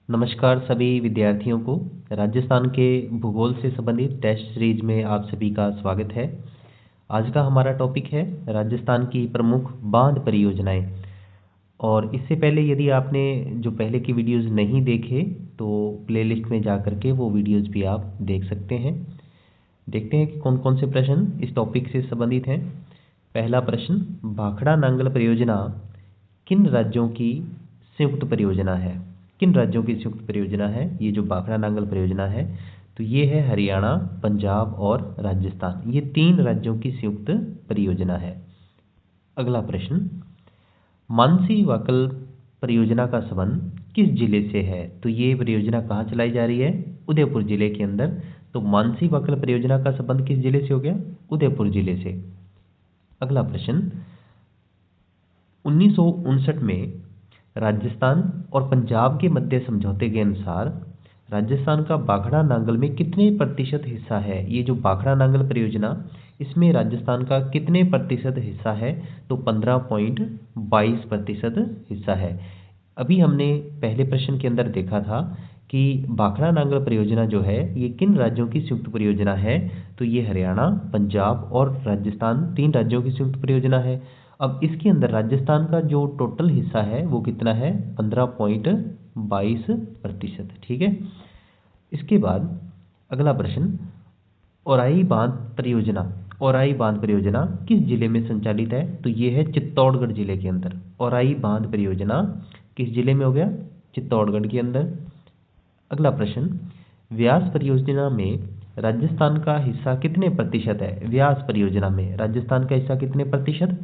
नमस्कार सभी विद्यार्थियों को। राजस्थान के भूगोल से संबंधित टेस्ट सीरीज में आप सभी का स्वागत है। आज का हमारा टॉपिक है राजस्थान की प्रमुख बांध परियोजनाएं। और इससे पहले यदि आपने जो पहले की वीडियोस नहीं देखे तो प्लेलिस्ट में जा कर के वो वीडियोस भी आप देख सकते हैं। देखते हैं कि कौन कौन से प्रश्न इस टॉपिक से संबंधित हैं। पहला प्रश्न, भाखड़ा नांगल परियोजना किन राज्यों की संयुक्त परियोजना है? किन राज्यों की संयुक्त परियोजना है ये जो भाखड़ा नांगल परियोजना है? तो ये है हरियाणा, पंजाब और राजस्थान। ये 3 राज्यों की संयुक्त परियोजना है। अगला प्रश्न, मानसी वाकल परियोजना का संबंध किस जिले से है? तो ये परियोजना कहाँ चलाई जा रही है? उदयपुर जिले के अंदर। तो मानसी वाकल परियोजना का संबंध किस जिले से हो गया? उदयपुर जिले से। अगला प्रश्न, 1959 में राजस्थान और पंजाब के मध्य समझौते के अनुसार राजस्थान का भाखड़ा नांगल में कितने प्रतिशत हिस्सा है? ये जो भाखड़ा नांगल परियोजना, इसमें राजस्थान का कितने प्रतिशत हिस्सा है? तो 15.22% हिस्सा है। अभी हमने पहले प्रश्न के अंदर देखा था कि भाखड़ा नांगल परियोजना जो है ये किन राज्यों की संयुक्त परियोजना है? तो ये हरियाणा, पंजाब और राजस्थान 3 राज्यों की संयुक्त परियोजना है। अब इसके अंदर राजस्थान का जो टोटल हिस्सा है वो कितना है? 15.22%। ठीक है। इसके बाद अगला प्रश्न, औराई बांध परियोजना। औराई बांध परियोजना किस जिले में संचालित है? तो ये है चित्तौड़गढ़ जिले के अंदर। औराई बांध परियोजना किस जिले में हो गया? चित्तौड़गढ़ के अंदर। अगला प्रश्न, व्यास परियोजना में राजस्थान का हिस्सा कितने प्रतिशत है? व्यास परियोजना में राजस्थान का हिस्सा कितने प्रतिशत?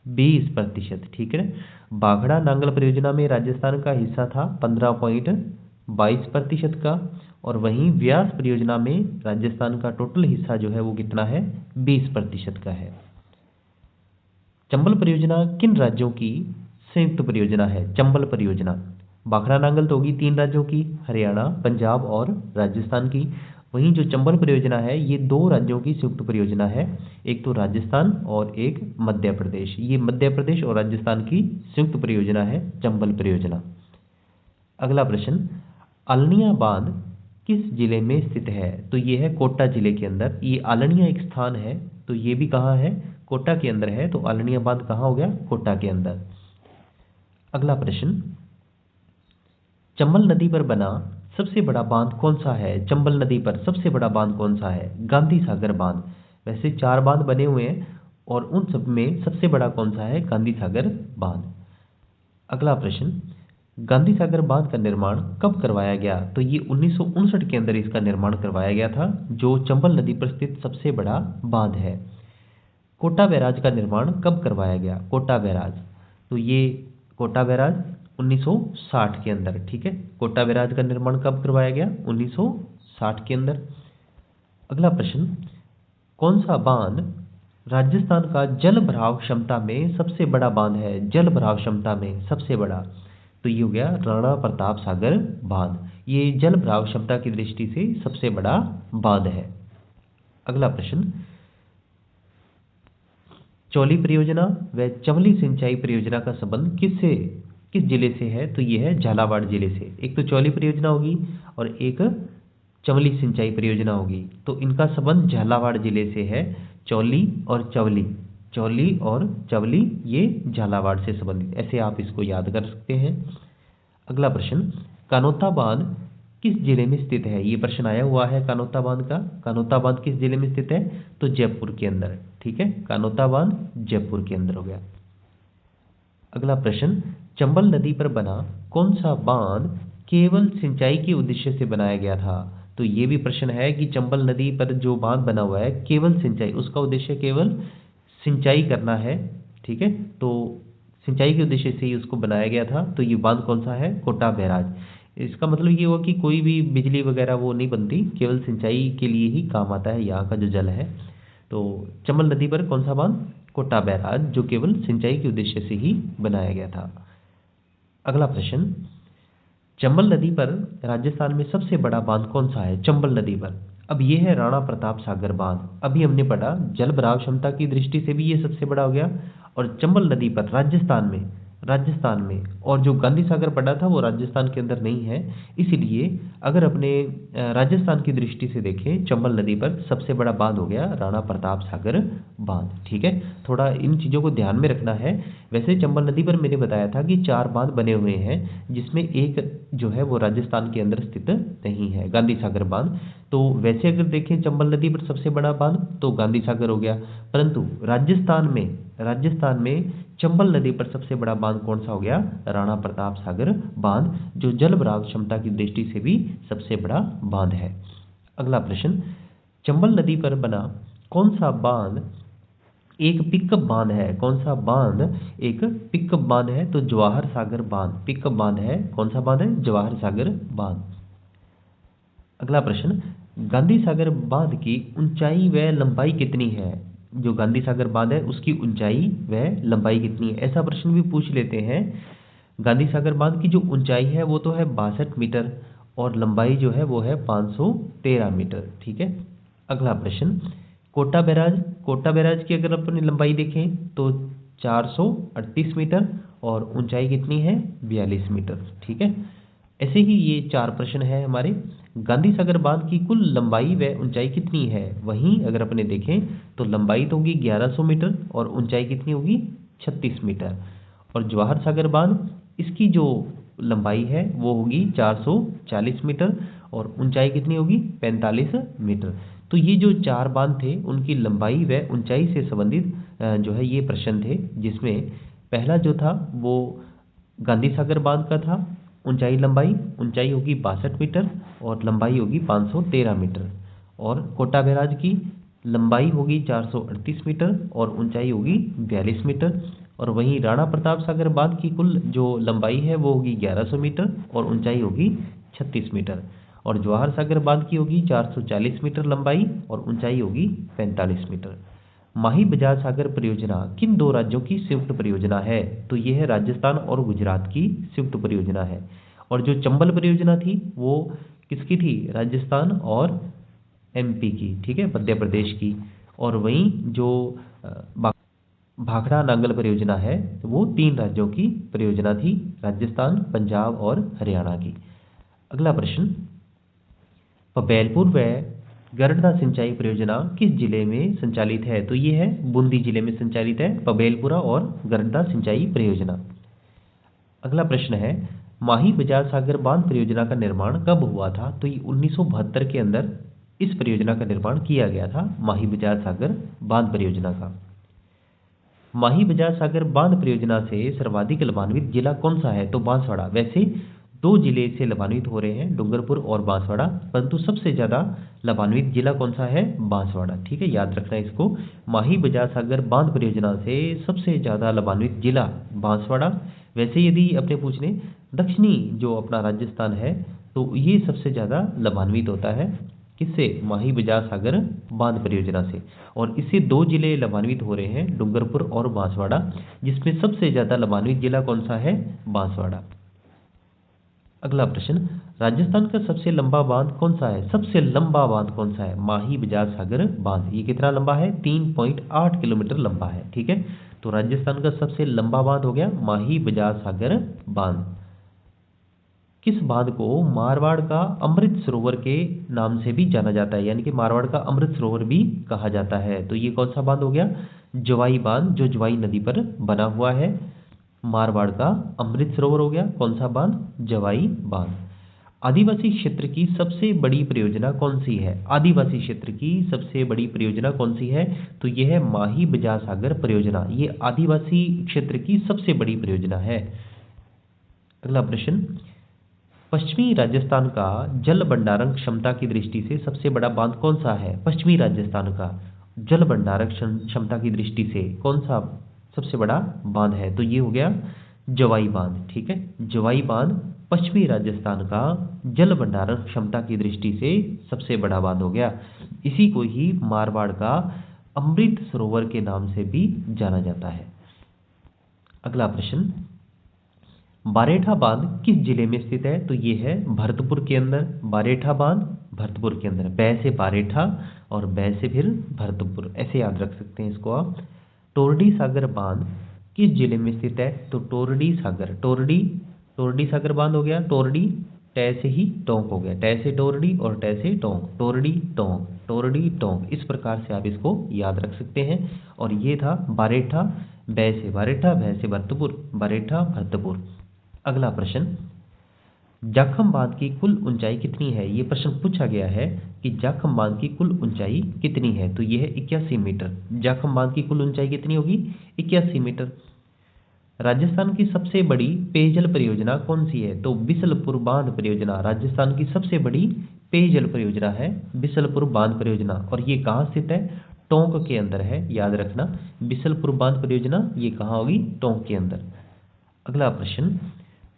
20%। ठीक है। भाखड़ा नांगल परियोजना में राजस्थान का हिस्सा था 15.22% का, और वहीं व्यास परियोजना में राजस्थान का टोटल हिस्सा जो है वो कितना है? 20% का है। चंबल परियोजना किन राज्यों की संयुक्त परियोजना है? चंबल परियोजना, भाखड़ा नांगल तो होगी 3 राज्यों की, हरियाणा, पंजाब और राजस्थान की। वहीं जो चंबल परियोजना है ये 2 राज्यों की संयुक्त परियोजना है, एक तो राजस्थान और एक मध्य प्रदेश। ये मध्य प्रदेश और राजस्थान की संयुक्त परियोजना है चंबल परियोजना। अगला प्रश्न, आलनिया बांध किस जिले में स्थित है? तो ये है कोटा जिले के अंदर। ये आलनिया एक स्थान है, तो ये भी कहाँ है? कोटा के अंदर है। तो आलनिया बांध कहाँ हो गया? कोटा के अंदर। अगला प्रश्न, चंबल नदी पर बना सबसे बड़ा बांध कौन सा है? चंबल नदी पर सबसे बड़ा बांध कौन सा है? गांधी सागर बांध। वैसे 4 बांध बने हुए हैं और उन सब में सबसे बड़ा कौन सा है? गांधी सागर बांध। अगला प्रश्न, गांधी सागर बांध का निर्माण कब करवाया गया? तो ये 1959 के अंदर इसका निर्माण करवाया गया था, जो चंबल नदी पर स्थित सबसे बड़ा बांध है। कोटा बैराज का निर्माण कब करवाया गया? कोटा बैराज, तो ये कोटा बैराज 1960 के अंदर। ठीक है। कोटा बैराज का निर्माण कब करवाया गया? 1960 के अंदर। अगला प्रश्न, कौन सा बांध राजस्थान का जल भराव क्षमता में सबसे बड़ा बांध है? जल भराव क्षमता में सबसे बड़ा, तो ये हो गया राणा प्रताप सागर बांध। ये जल भराव क्षमता की दृष्टि से सबसे बड़ा बांध है। अगला प्रश्न, चौली परियोजना व चमली सिंचाई परियोजना का संबंध किस जिले से है? तो ये है झालावाड़ जिले से। एक तो चौली परियोजना होगी और एक चमली सिंचाई परियोजना होगी, तो इनका संबंध झालावाड़ जिले से है। चौली और चवली, चौली और चवली ये झालावाड़ से संबंधित, ऐसे आप इसको याद कर सकते हैं। अगला प्रश्न, कानोता बांध किस जिले में स्थित है? ये प्रश्न आया हुआ है कानोता बांध का। कानोता बांध किस जिले में स्थित है? तो जयपुर के अंदर। ठीक है। कानोता बांध जयपुर के अंदर हो गया। अगला प्रश्न, चंबल नदी पर बना कौन सा बांध केवल सिंचाई के उद्देश्य से बनाया गया था? तो ये भी प्रश्न है कि चंबल नदी पर जो बांध बना हुआ है केवल सिंचाई, उसका उद्देश्य केवल सिंचाई करना है। ठीक है। तो सिंचाई के उद्देश्य से ही उसको बनाया गया था। तो ये बांध कौन सा है? कोटा बैराज। इसका मतलब ये हुआ कि कोई भी बिजली वगैरह वो नहीं बनती, केवल सिंचाई के लिए ही काम आता है यहाँ का जो जल है। तो चंबल नदी पर कौन सा बांध? कोटा बैराज, जो केवल सिंचाई के उद्देश्य से ही बनाया गया था। अगला प्रश्न, चंबल नदी पर राजस्थान में सबसे बड़ा बांध कौन सा है? चंबल नदी पर। अब ये है राणा प्रताप सागर बांध। अभी हमने पढ़ा जल भराव क्षमता की दृष्टि से भी ये सबसे बड़ा हो गया, और चंबल नदी पर राजस्थान में राजस्थान में, और जो गांधी सागर पड़ा था वो राजस्थान के अंदर नहीं है। इसीलिए अगर अपने राजस्थान की दृष्टि से देखें, चंबल नदी पर सबसे बड़ा बांध हो गया राणा प्रताप सागर बांध। ठीक है, थोड़ा इन चीज़ों को ध्यान में रखना है। वैसे चंबल नदी पर मैंने बताया था कि 4 बांध बने हुए हैं, जिसमें एक जो है वो राजस्थान के अंदर स्थित नहीं है, गांधी सागर बांध। तो वैसे अगर देखें चंबल नदी पर सबसे बड़ा बांध तो गांधी सागर हो गया, परंतु राजस्थान में चंबल नदी पर सबसे बड़ा बांध कौन सा हो गया? राणा प्रताप सागर बांध, जो जल भराव क्षमता की दृष्टि से भी सबसे बड़ा बांध है। अगला प्रश्न, चंबल नदी पर बना कौन सा बांध एक पिकअप बांध है? कौन सा बांध एक पिकअप बांध है? तो जवाहर सागर बांध पिकअप बांध है। कौन सा बांध है? जवाहर सागर बांध। अगला प्रश्न, गांधी सागर बांध की ऊंचाई व लंबाई कितनी है? जो गांधी सागर बांध है उसकी ऊंचाई व लंबाई कितनी है? ऐसा प्रश्न भी पूछ लेते हैं। गांधी सागर बांध की जो ऊंचाई है वो तो है 62 मीटर, और लंबाई जो है वो है 513 मीटर। ठीक है। अगला प्रश्न, कोटा बैराज की अगर अपनी लंबाई देखें तो 438 मीटर, और ऊंचाई कितनी है? 42 मीटर। ठीक है। ऐसे ही ये 4 प्रश्न है हमारे। गांधी सागर बांध की कुल लंबाई व ऊंचाई कितनी है? वहीं अगर अपने देखें तो लंबाई तो होगी 1100 मीटर, और ऊंचाई कितनी होगी? 36 मीटर। और जवाहर सागर बांध, इसकी जो लंबाई है वो होगी 440 मीटर, और ऊंचाई कितनी होगी? 45 मीटर। तो ये जो 4 बांध थे उनकी लंबाई व ऊंचाई से संबंधित जो है ये प्रश्न थे, जिसमें पहला जो था वो गांधी सागर बांध का था। ऊंचाई होगी 62 मीटर, और लंबाई होगी 513 मीटर। और कोटा बैराज की लंबाई होगी 438 मीटर, और ऊंचाई होगी 42 मीटर। और वहीं राणा प्रताप सागर बांध की कुल जो लंबाई है वो होगी 1100 मीटर, और ऊंचाई होगी 36 मीटर। और जवाहर सागर बांध की होगी 440 मीटर लंबाई, और ऊंचाई होगी 45 मीटर। माही बजाज सागर परियोजना किन 2 राज्यों की संयुक्त परियोजना है? तो ये है राजस्थान और गुजरात की संयुक्त परियोजना है। और जो चंबल परियोजना थी वो किसकी थी? राजस्थान और एमपी की। ठीक है, मध्य प्रदेश की। और वहीं जो भाखड़ा नांगल परियोजना है वो 3 राज्यों की परियोजना थी, राजस्थान, पंजाब और हरियाणा की। अगला प्रश्न, पबैलपुर व गरडा सिंचाई परियोजना किस जिले में संचालित है? तो ये है बूंदी जिले में संचालित है पबैलपुरा और गरडा सिंचाई परियोजना। अगला प्रश्न है, माही बजाज सागर बांध परियोजना का निर्माण कब हुआ था? तो ये 1972 के अंदर इस परियोजना का निर्माण किया गया था, माही बजाज सागर बांध परियोजना का। माही बजाज सागर बांध परियोजना से सर्वाधिक लाभान्वित जिला कौन सा है? तो बांसवाड़ा। वैसे 2 जिले इससे लाभान्वित हो रहे हैं, डूंगरपुर और बांसवाड़ा, परंतु सबसे ज़्यादा लाभान्वित जिला कौन सा है? बांसवाड़ा। ठीक है, याद रखना इसको। माही बजाज सागर बांध परियोजना से सबसे ज़्यादा लाभान्वित जिला बांसवाड़ा। वैसे यदि अपने पूछ लें दक्षिणी जो अपना राजस्थान है तो ये सबसे ज़्यादा लाभान्वित होता है किससे? माही बजाज सागर बांध परियोजना से। और इससे 2 जिले लाभान्वित हो रहे हैं, डूंगरपुर और बांसवाड़ा, जिसमें सबसे ज़्यादा लाभान्वित जिला कौन सा है? बांसवाड़ा। अगला प्रश्न, राजस्थान का सबसे लंबा बांध कौन सा है? सबसे लंबा बांध कौन सा है? माही बजाज सागर बांध। ये कितना लंबा है? 3.8 किलोमीटर लंबा है। ठीक है, तो राजस्थान का सबसे लंबा बांध हो गया माही बजाज सागर बांध। किस बांध को मारवाड़ का अमृत सरोवर के नाम से भी जाना जाता है? यानी कि मारवाड़ का अमृत सरोवर भी कहा जाता है। तो ये कौन सा बांध हो गया? जवाई बांध, जो जवाई नदी पर बना हुआ है। मारवाड़ का अमृत सरोवर हो गया कौन सा बांध? जवाई बांध। आदिवासी क्षेत्र की सबसे बड़ी परियोजना कौन सी है? आदिवासी क्षेत्र की सबसे बड़ी परियोजना कौन सी है? तो यह है माही बजाज सागर परियोजना। ये आदिवासी क्षेत्र की सबसे बड़ी परियोजना है। अगला प्रश्न, पश्चिमी राजस्थान का जल भंडारण क्षमता की दृष्टि से सबसे बड़ा बांध कौन सा है? पश्चिमी राजस्थान का जल भंडारण क्षमता की दृष्टि से कौन सा सबसे बड़ा बांध है? तो ये हो गया जवाई बांध। ठीक है, जवाई बांध पश्चिमी राजस्थान का जल भंडारण क्षमता की दृष्टि से सबसे बड़ा बांध हो गया। इसी को ही मारवाड़ का अमृत सरोवर के नाम से भी जाना जाता है। अगला प्रश्न, बारेठा बांध किस जिले में स्थित है? तो ये है भरतपुर के अंदर। बारेठा बांध भरतपुर के अंदर। बै से बारेठा और बै से फिर भरतपुर, ऐसे याद रख सकते हैं इसको आप। टोरडी सागर बांध किस जिले में स्थित है? तो टोरडी सागर, टोरडी सागर बांध हो गया। टोरडी टै से ही टोंक हो गया, टै से टोरडी और टै से टोंक, टोरडी टोंक, टोरडी टोंक। इस प्रकार से आप इसको याद रख सकते हैं। और ये था बारेठा, बै से बारेठा, भै से भरतपुर, बारेठा भरतपुर। अगला प्रश्न, जाखम बांध की कुल ऊंचाई कितनी है? ये प्रश्न पूछा गया है कि जाखम बांध की कुल ऊंचाई कितनी है? तो ये है 81 मीटर। जाखम बांध की कुल ऊंचाई कितनी होगी? 81 मीटर। राजस्थान की सबसे बड़ी पेयजल परियोजना कौन सी है? तो बिसलपुर बांध परियोजना राजस्थान की सबसे बड़ी पेयजल परियोजना है, बिसलपुर बांध परियोजना। और ये कहाँ स्थित है? टोंक के अंदर है, याद रखना। बिसलपुर बांध परियोजना ये कहाँ होगी? टोंक के अंदर। अगला प्रश्न,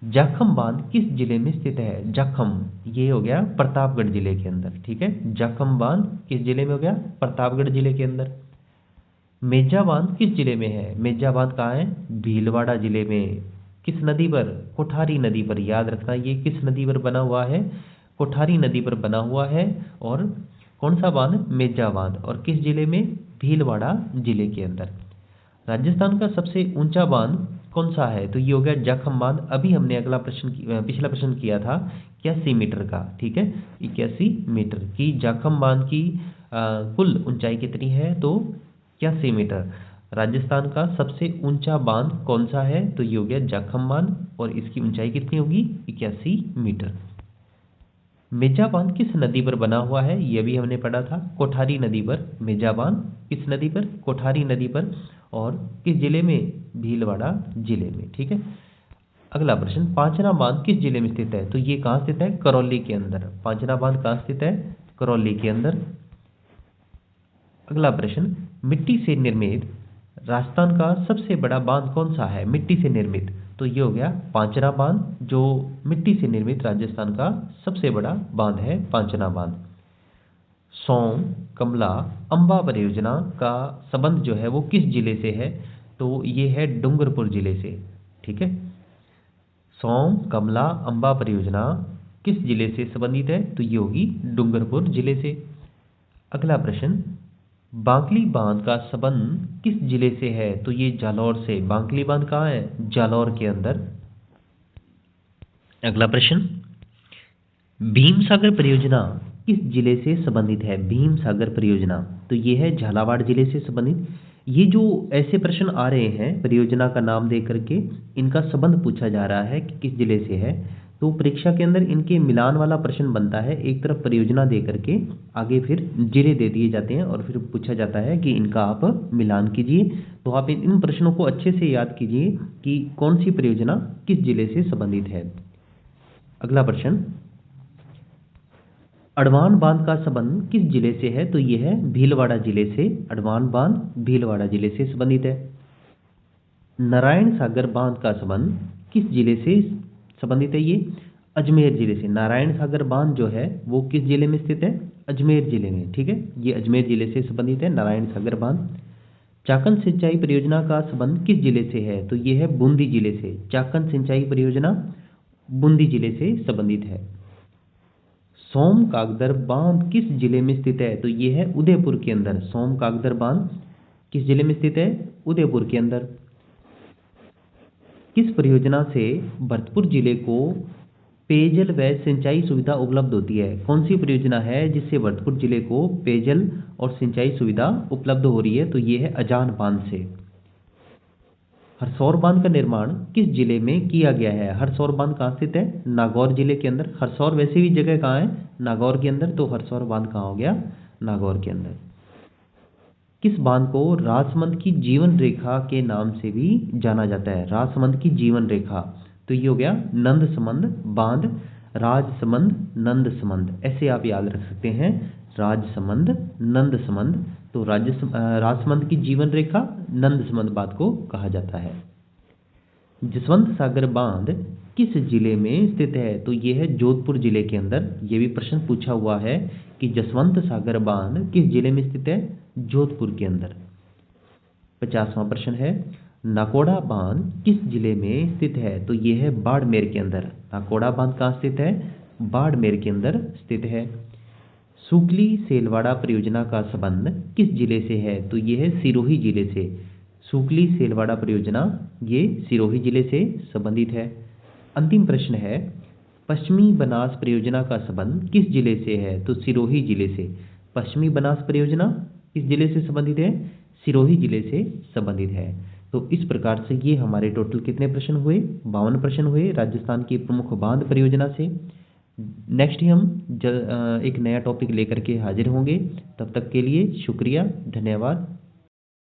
जाखम बांध किस जिले में स्थित है? जाखम ये हो गया प्रतापगढ़ जिले के अंदर, ठीक है। जाखम बांध किस जिले में हो गया? प्रतापगढ़ जिले के अंदर। मेजा बांध किस जिले में है? मेजा बांध कहाँ है? भीलवाड़ा जिले में। किस नदी पर? कोठारी नदी पर। याद रखना ये किस नदी पर बना हुआ है? कोठारी नदी पर बना हुआ है। और कौन सा बांध? मेजा बांध। और किस जिले में? भीलवाड़ा जिले के अंदर। राजस्थान का सबसे ऊंचा बांध कौन सा है? तो ये हो गया जाखम बांध। अभी हमने अगला प्रश्न पिछला प्रश्न किया था 81 मीटर का, ठीक है। 81 मीटर की जाखम बांध की कुल ऊंचाई कितनी है? तो 81 मीटर। राजस्थान का सबसे ऊंचा बांध कौन सा है? तो ये हो गया जाखम बांध। और इसकी ऊंचाई कितनी होगी? 81 मीटर। मेजा बांध किस नदी पर बना हुआ है? यह भी हमने पढ़ा था, कोठारी नदी पर। मेजा बांध किस नदी पर? कोठारी नदी पर। और किस जिले में? भीलवाड़ा जिले में, ठीक है। अगला प्रश्न, पांचना बांध किस जिले में स्थित है? तो ये कहाँ स्थित है? करौली के अंदर। पांचना बांध कहाँ स्थित है? करौली के अंदर। अगला प्रश्न, मिट्टी से निर्मित राजस्थान का सबसे बड़ा बांध कौन सा है? मिट्टी से निर्मित, तो ये हो गया पांचना बांध, जो मिट्टी से निर्मित राजस्थान का सबसे बड़ा बांध है, पांचना बांध। सोम, कमला, अंबा परियोजना का संबंध जो है वो किस जिले से है? तो ये है डूंगरपुर जिले से, ठीक है। सोम, कमला, अंबा परियोजना किस जिले से संबंधित है? तो ये होगी डूंगरपुर जिले से। अगला प्रश्न, बांकली बांध का संबंध किस जिले से है? तो ये जालौर से। बांकली बांध कहाँ है? जालौर के अंदर। अगला प्रश्न, भीम सागर परियोजना किस जिले से संबंधित है? भीम सागर परियोजना, तो ये है झालावाड़ जिले से संबंधित। ये जो ऐसे प्रश्न आ रहे हैं परियोजना का नाम दे करके, इनका संबंध पूछा जा रहा है कि किस जिले से है। तो परीक्षा के अंदर इनके मिलान वाला प्रश्न बनता है। एक तरफ परियोजना दे करके आगे फिर जिले दे दिए जाते हैं और फिर पूछा जाता है कि इनका आप मिलान कीजिए। तो आप इन प्रश्नों को अच्छे से याद कीजिए कि कौन सी परियोजना किस जिले से संबंधित है। अगला प्रश्न, अडवान बांध का संबंध किस जिले से है? तो ये है भीलवाड़ा जिले से। अडवान बांध भीलवाड़ा जिले से संबंधित है। नारायण सागर बांध का संबंध किस जिले से संबंधित है? ये अजमेर जिले से। नारायण सागर बांध जो है वो किस जिले में स्थित है? अजमेर जिले में, ठीक है। ये अजमेर जिले से संबंधित है नारायण सागर बांध। चाकन सिंचाई परियोजना का संबंध किस जिले से है? तो ये है बूंदी जिले से। चाकन सिंचाई परियोजना बूंदी जिले से संबंधित है। सोम कागदर बांध किस जिले में स्थित है? तो ये है उदयपुर के अंदर। सोम कागदर बांध किस जिले में स्थित है? उदयपुर के अंदर। किस परियोजना से भरतपुर जिले को पेयजल व सिंचाई सुविधा उपलब्ध होती है? कौन सी परियोजना है जिससे भरतपुर जिले को पेयजल और सिंचाई सुविधा उपलब्ध हो रही है? तो ये है अजान बांध से। हरसौर बांध का निर्माण किस जिले में किया गया है? हरसौर बांध कहाँ स्थित है? नागौर जिले के अंदर। हरसौर वैसे भी जगह कहाँ है? नागौर के अंदर। तो हरसौर बांध कहाँ हो गया? नागौर के अंदर। किस बांध को राजसमंद की जीवन रेखा के नाम से भी जाना जाता है? राजसमंद की जीवन रेखा, तो ये हो गया नंदसमंद बांध। राजसमंद, नंदसमंद, ऐसे आप याद रख सकते हैं। राजसमंद, नंदसमंद। तो राजसमंद की जीवन रेखा नंदसमंद बांध को कहा जाता है। जसवंत सागर बांध किस जिले में स्थित है? तो ये है जोधपुर जिले के अंदर। ये भी प्रश्न पूछा हुआ है कि जसवंत सागर बांध किस जिले में स्थित है? जोधपुर के अंदर। 50वां प्रश्न है, नाकोड़ा बांध किस जिले में स्थित है? तो ये है बाड़मेर के अंदर। नाकोड़ा बांध कहाँ स्थित है? बाड़मेर के अंदर स्थित है। सुकली सेलवाड़ा परियोजना का संबंध किस जिले से है? तो ये है सिरोही जिले से। सुकली सेलवाड़ा परियोजना ये सिरोही जिले से संबंधित है। अंतिम प्रश्न है, पश्चिमी बनास परियोजना का संबंध किस जिले से है? तो सिरोही जिले से। पश्चिमी बनास परियोजना किस जिले से संबंधित है? सिरोही जिले से संबंधित है। तो इस प्रकार से ये हमारे टोटल कितने प्रश्न हुए? 52 प्रश्न हुए राजस्थान की प्रमुख बांध परियोजना से। नेक्स्ट ही हम एक नया टॉपिक लेकर के हाजिर होंगे। तब तक के लिए शुक्रिया, धन्यवाद।